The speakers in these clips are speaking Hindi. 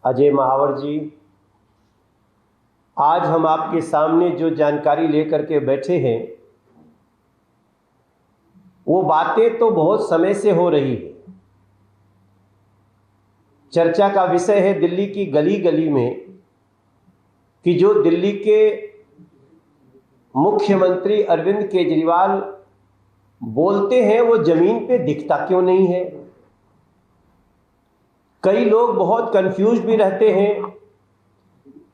अजय महावर जी, आज हम आपके सामने जो जानकारी लेकर के बैठे हैं वो बातें तो बहुत समय से हो रही है। चर्चा का विषय है दिल्ली की गली गली में कि जो दिल्ली के मुख्यमंत्री अरविंद केजरीवाल बोलते हैं वो जमीन पे दिखता क्यों नहीं है। कई लोग बहुत कंफ्यूज भी रहते हैं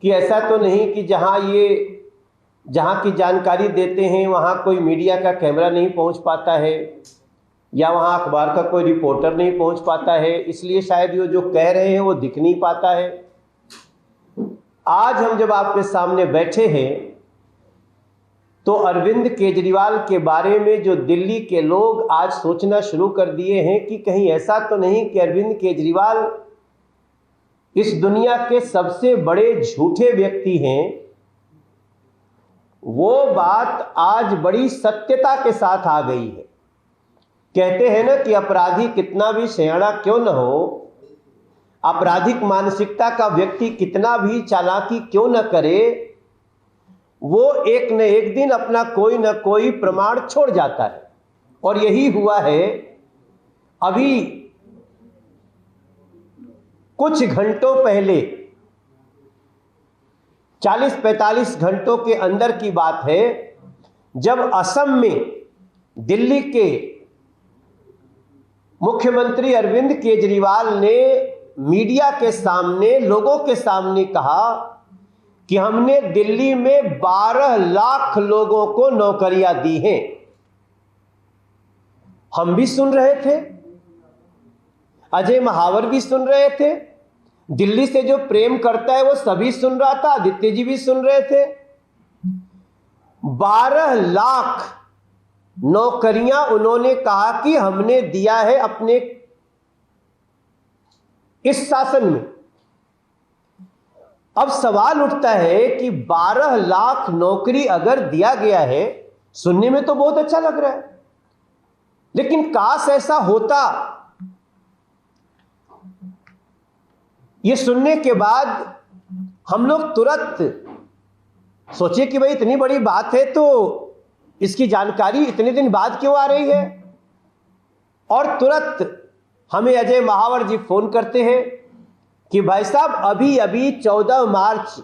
कि ऐसा तो नहीं कि जहां की जानकारी देते हैं वहां कोई मीडिया का कैमरा नहीं पहुंच पाता है या वहां अखबार का कोई रिपोर्टर नहीं पहुंच पाता है, इसलिए शायद ये जो कह रहे हैं वो दिख नहीं पाता है। आज हम जब आपके सामने बैठे हैं तो अरविंद केजरीवाल के बारे में जो दिल्ली के लोग आज सोचना शुरू कर दिए हैं कि कहीं ऐसा तो नहीं कि अरविंद केजरीवाल इस दुनिया के सबसे बड़े झूठे व्यक्ति हैं, वो बात आज बड़ी सत्यता के साथ आ गई है। कहते हैं ना कि अपराधी कितना भी सयाना क्यों न हो, आपराधिक मानसिकता का व्यक्ति कितना भी चालाकी क्यों न करे, वो एक न एक दिन अपना कोई न कोई प्रमाण छोड़ जाता है। और यही हुआ है। अभी कुछ घंटों पहले 40-45 घंटों के अंदर की बात है, जब असम में दिल्ली के मुख्यमंत्री अरविंद केजरीवाल ने मीडिया के सामने, लोगों के सामने कहा कि हमने दिल्ली में 12 लाख लोगों को नौकरियां दी हैं। हम भी सुन रहे थे, अजय महावर भी सुन रहे थे, दिल्ली से जो प्रेम करता है वो सभी सुन रहा था, आदित्य जी भी सुन रहे थे। 12 लाख नौकरियां उन्होंने कहा कि हमने दिया है अपने इस शासन में। अब सवाल उठता है कि 12 लाख नौकरी अगर दिया गया है, सुनने में तो बहुत अच्छा लग रहा है, लेकिन काश ऐसा होता। ये सुनने के बाद हम लोग तुरंत सोचे कि भाई इतनी बड़ी बात है तो इसकी जानकारी इतने दिन बाद क्यों आ रही है। और तुरंत हमें अजय महावर जी फोन करते हैं कि भाई साहब अभी अभी 14 मार्च,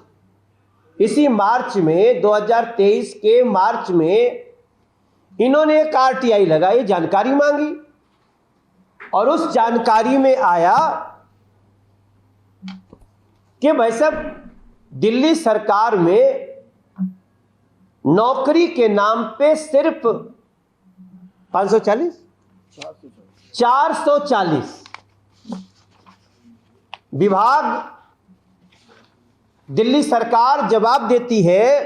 इसी मार्च में 2023 के मार्च में इन्होंने एक आरटीआई लगाई, जानकारी मांगी और उस जानकारी में आया कि भाई साहब दिल्ली सरकार में नौकरी के नाम पे सिर्फ 440 विभाग, दिल्ली सरकार जवाब देती है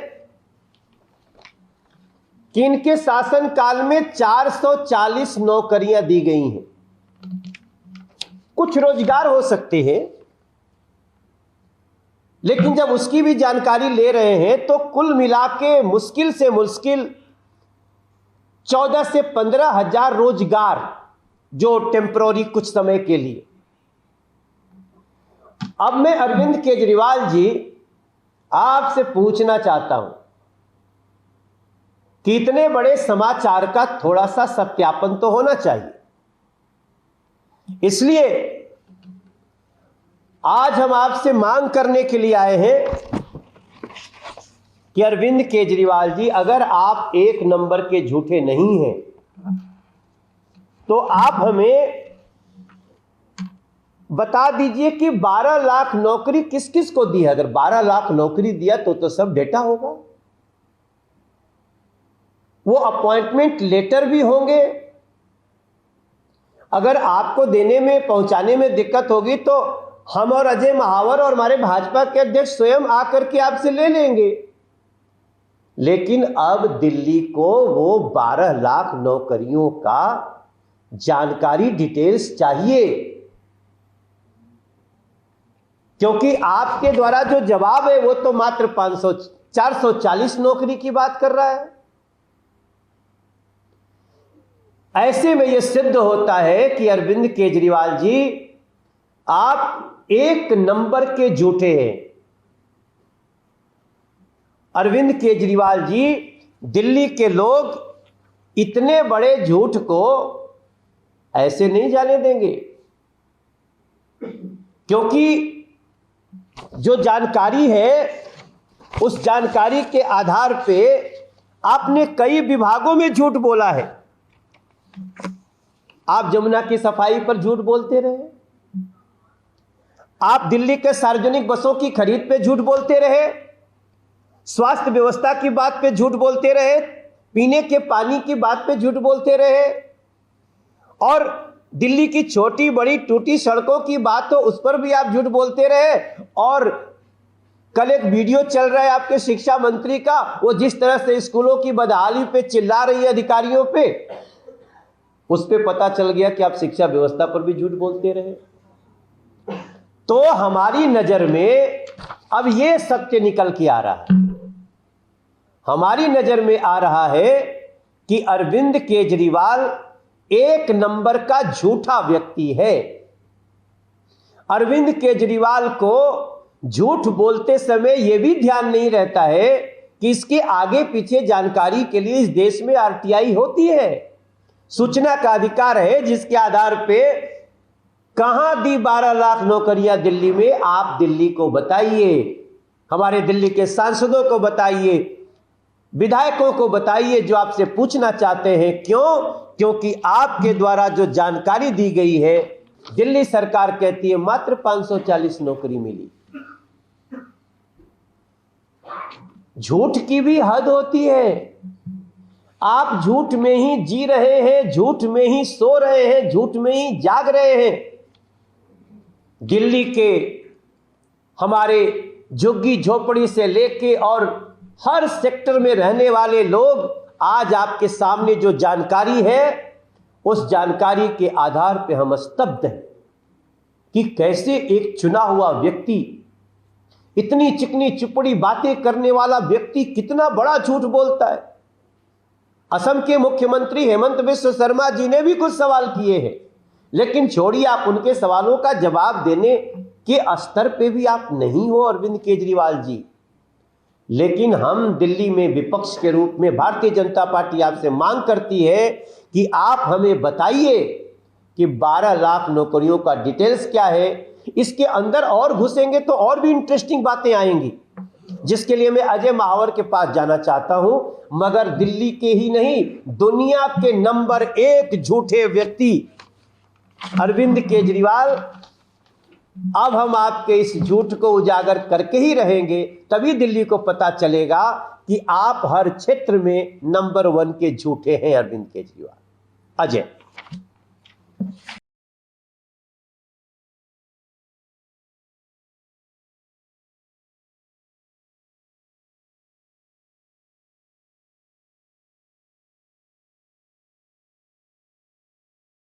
कि इनके शासनकाल में 440 नौकरियां दी गई हैं। कुछ रोजगार हो सकते हैं, लेकिन जब उसकी भी जानकारी ले रहे हैं तो कुल मिला के मुश्किल से मुश्किल 14 से 15 हजार रोजगार, जो टेम्पररी कुछ समय के लिए। अब मैं अरविंद केजरीवाल जी आपसे पूछना चाहता हूं कि इतने बड़े समाचार का थोड़ा सा सत्यापन तो होना चाहिए। इसलिए आज हम आपसे मांग करने के लिए आए हैं कि अरविंद केजरीवाल जी, अगर आप एक नंबर के झूठे नहीं हैं तो आप हमें बता दीजिए कि 12 लाख नौकरी किस किस को दी है। अगर 12 लाख नौकरी दिया तो सब डेटा होगा, वो अपॉइंटमेंट लेटर भी होंगे। अगर आपको देने में, पहुंचाने में दिक्कत होगी तो हम और अजय महावर और हमारे भाजपा के अध्यक्ष स्वयं आकर के आपसे ले लेंगे। लेकिन अब दिल्ली को वो 12 लाख नौकरियों का जानकारी, डिटेल्स चाहिए, क्योंकि आपके द्वारा जो जवाब है वो तो मात्र 440 नौकरी की बात कर रहा है। ऐसे में यह सिद्ध होता है कि अरविंद केजरीवाल जी, आप एक नंबर के झूठे हैं। अरविंद केजरीवाल जी, दिल्ली के लोग इतने बड़े झूठ को ऐसे नहीं जाने देंगे, क्योंकि जो जानकारी है उस जानकारी के आधार पे आपने कई विभागों में झूठ बोला है। आप जमुना की सफाई पर झूठ बोलते रहे, आप दिल्ली के सार्वजनिक बसों की खरीद पे झूठ बोलते रहे, स्वास्थ्य व्यवस्था की बात पे झूठ बोलते रहे, पीने के पानी की बात पे झूठ बोलते रहे, और दिल्ली की छोटी बड़ी टूटी सड़कों की बात हो उस पर भी आप झूठ बोलते रहे। और कल एक वीडियो चल रहा है आपके शिक्षा मंत्री का, वो जिस तरह से स्कूलों की बदहाली पे चिल्ला रही है अधिकारियों पे, उस पे पता चल गया कि आप शिक्षा व्यवस्था पर भी झूठ बोलते रहे। तो हमारी नजर में अब ये सत्य निकल के आ रहा है, हमारी नजर में आ रहा है कि अरविंद केजरीवाल एक नंबर का झूठा व्यक्ति है। अरविंद केजरीवाल को झूठ बोलते समय यह भी ध्यान नहीं रहता है कि इसके आगे पीछे जानकारी के लिए इस देश में आरटीआई होती है, सूचना का अधिकार है, जिसके आधार पे कहां दी 12 लाख नौकरियां दिल्ली में, आप दिल्ली को बताइए, हमारे दिल्ली के सांसदों को बताइए, विधायकों को बताइए जो आपसे पूछना चाहते हैं। क्यों? क्योंकि आपके द्वारा जो जानकारी दी गई है, दिल्ली सरकार कहती है मात्र 540 नौकरी मिली। झूठ की भी हद होती है। आप झूठ में ही जी रहे हैं, झूठ में ही सो रहे हैं, झूठ में ही जाग रहे हैं। दिल्ली के हमारे झुग्गी झोपड़ी से लेके और हर सेक्टर में रहने वाले लोग आज आपके सामने जो जानकारी है, उस जानकारी के आधार पे हम स्तब्ध हैं कि कैसे एक चुना हुआ व्यक्ति, इतनी चिकनी चुपड़ी बातें करने वाला व्यक्ति कितना बड़ा झूठ बोलता है। असम के मुख्यमंत्री हेमंत बिश्व शर्मा जी ने भी कुछ सवाल किए हैं, लेकिन छोड़िए, आप उनके सवालों का जवाब देने के स्तर पे भी आप नहीं हो अरविंद केजरीवाल जी। लेकिन हम दिल्ली में विपक्ष के रूप में भारतीय जनता पार्टी आपसे मांग करती है कि आप हमें बताइए कि 12 लाख नौकरियों का डिटेल्स क्या है। इसके अंदर और घुसेंगे तो और भी इंटरेस्टिंग बातें आएंगी, जिसके लिए मैं अजय महावर के पास जाना चाहता हूं। मगर दिल्ली के ही नहीं, दुनिया के नंबर 1 झूठे व्यक्ति अरविंद केजरीवाल, अब हम आपके इस झूठ को उजागर करके ही रहेंगे, तभी दिल्ली को पता चलेगा कि आप हर क्षेत्र में नंबर 1 के झूठे हैं अरविंद केजरीवाल। अजय।